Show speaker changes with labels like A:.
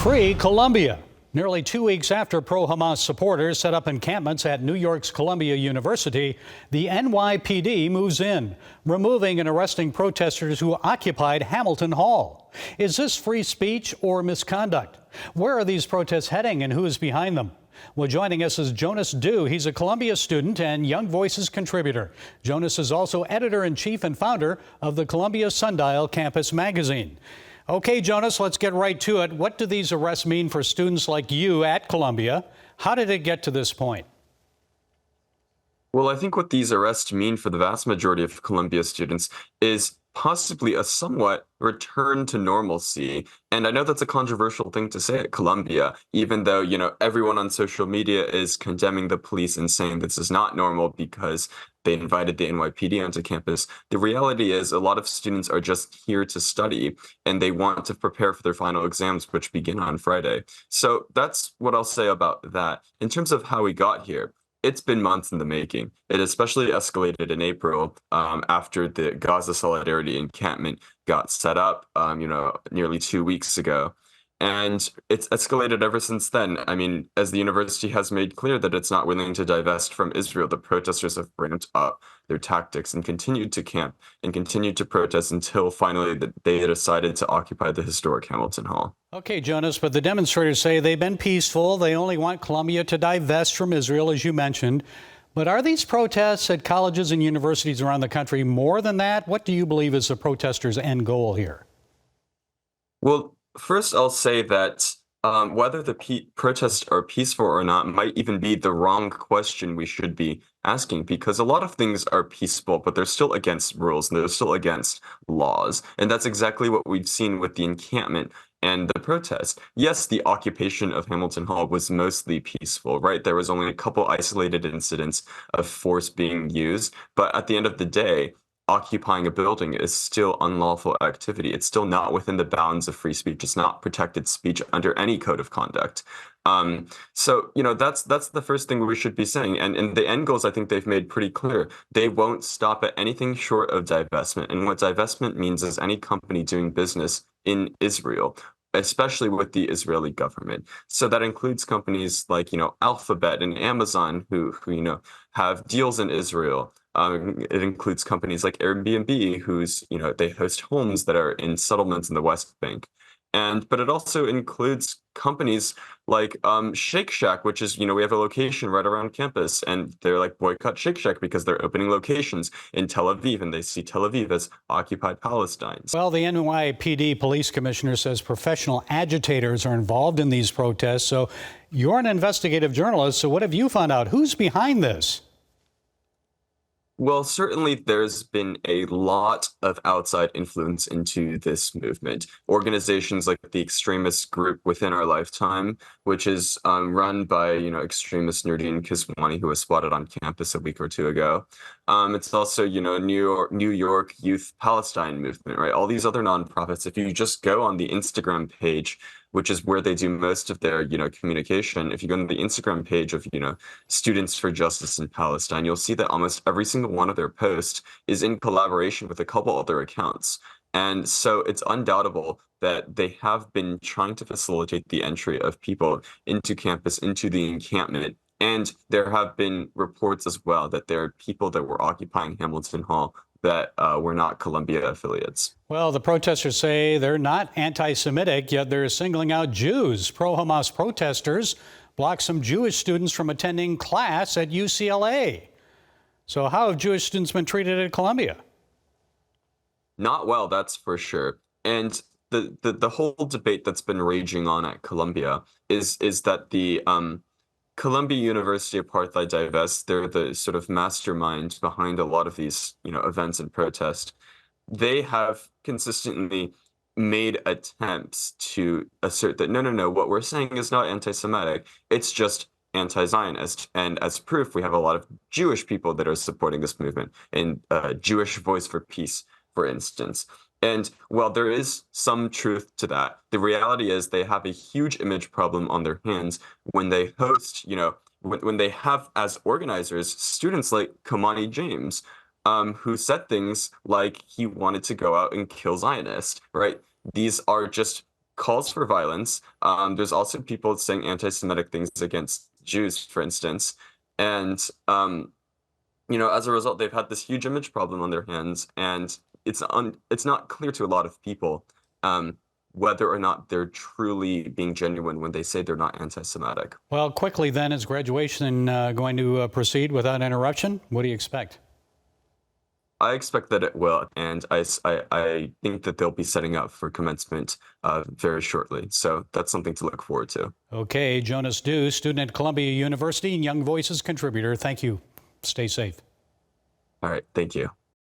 A: Free Columbia. Nearly 2 weeks after pro-Hamas supporters set up encampments at New York's Columbia University, the NYPD moves in, removing and arresting protesters who occupied Hamilton Hall. Is this free speech or misconduct? Where are these protests heading and who is behind them? Well, joining us is Jonas Dew. He's a Columbia student and Young Voices contributor. Jonas is also editor-in-chief and founder of the Columbia Sundial Campus magazine. Okay, Jonas, let's get right to it. What do these arrests mean for students like you at Columbia? How did it get to this point?
B: Well, I think what these arrests mean for the vast majority of Columbia students is possibly a somewhat return to normalcy. And I know that's a controversial thing to say at Columbia, even though, everyone on social media is condemning the police and saying this is not normal because they invited the NYPD onto campus. The reality is a lot of students are just here to study and they want to prepare for their final exams, which begin on Friday. So that's what I'll say about that. In terms of how we got here, it's been months in the making. It especially escalated in April after the Gaza Solidarity encampment got set up, nearly 2 weeks ago. And it's escalated ever since then. I mean, as the university has made clear that it's not willing to divest from Israel, the protesters have ramped up their tactics and continued to camp and continued to protest until finally they decided to occupy the historic Hamilton Hall.
A: Okay, Jonas, but the demonstrators say they've been peaceful. They only want Columbia to divest from Israel, as you mentioned. But are these protests at colleges and universities around the country more than that? What do you believe is the protesters' end goal here?
B: Well, first, I'll say that whether the protests are peaceful or not might even be the wrong question we should be asking, because a lot of things are peaceful, but they're still against rules and they're still against laws. And that's exactly what we've seen with the encampment and the protest. Yes, the occupation of Hamilton Hall was mostly peaceful, right? There was only a couple isolated incidents of force being used, but at the end of the day, occupying a building is still unlawful activity. It's still not within the bounds of free speech. It's not protected speech under any code of conduct. So that's the first thing we should be saying. And the end goals, I think they've made pretty clear. They won't stop at anything short of divestment. And what divestment means is any company doing business in Israel, especially with the Israeli government. So that includes companies like, Alphabet and Amazon who have deals in Israel. It includes companies like Airbnb, whose, they host homes that are in settlements in the West Bank. But it also includes companies like Shake Shack, which is, we have a location right around campus, and they're like boycott Shake Shack because they're opening locations in Tel Aviv, and they see Tel Aviv as occupied Palestine.
A: Well, the NYPD police commissioner says professional agitators are involved in these protests. So you're an investigative journalist. So what have you found out? Who's behind this?
B: Well, certainly there's been a lot of outside influence into this movement. Organizations like the extremist group Within Our Lifetime, which is run by, extremist Nurdin Kiswani, who was spotted on campus a week or two ago. It's also, New York Youth Palestine Movement, right? All these other nonprofits. If you just go on the Instagram page, which is where they do most of their, communication. If you go to the Instagram page of, Students for Justice in Palestine, you'll see that almost every single one of their posts is in collaboration with a couple other accounts. And so it's undoubtable that they have been trying to facilitate the entry of people into campus, into the encampment. And there have been reports as well that there are people that were occupying Hamilton Hall that were not Columbia affiliates.
A: Well, the protesters say they're not anti-Semitic, yet they're singling out Jews. Pro-Hamas protesters blocked some Jewish students from attending class at UCLA. So how have Jewish students been treated at Columbia?
B: Not well, that's for sure. And the whole debate that's been raging on at Columbia is that the Columbia University Apartheid Divest, they're the sort of mastermind behind a lot of these, events and protests. They have consistently made attempts to assert that, no, what we're saying is not anti-Semitic, it's just anti-Zionist. And as proof, we have a lot of Jewish people that are supporting this movement, and Jewish Voice for Peace, for instance. And while there is some truth to that, the reality is they have a huge image problem on their hands when they host, when they have as organizers students like Kamani James, who said things like he wanted to go out and kill Zionists, right? These are just calls for violence. There's also people saying anti-Semitic things against Jews, for instance. And, as a result, they've had this huge image problem on their hands. And it's not clear to a lot of people whether or not they're truly being genuine when they say they're not anti-Semitic.
A: Well, quickly then, is graduation going to proceed without interruption? What do you expect?
B: I expect that it will, and I think that they'll be setting up for commencement very shortly. So that's something to look forward to.
A: Okay, Jonas Du, student at Columbia University and Young Voices contributor. Thank you. Stay safe.
B: All right, thank you.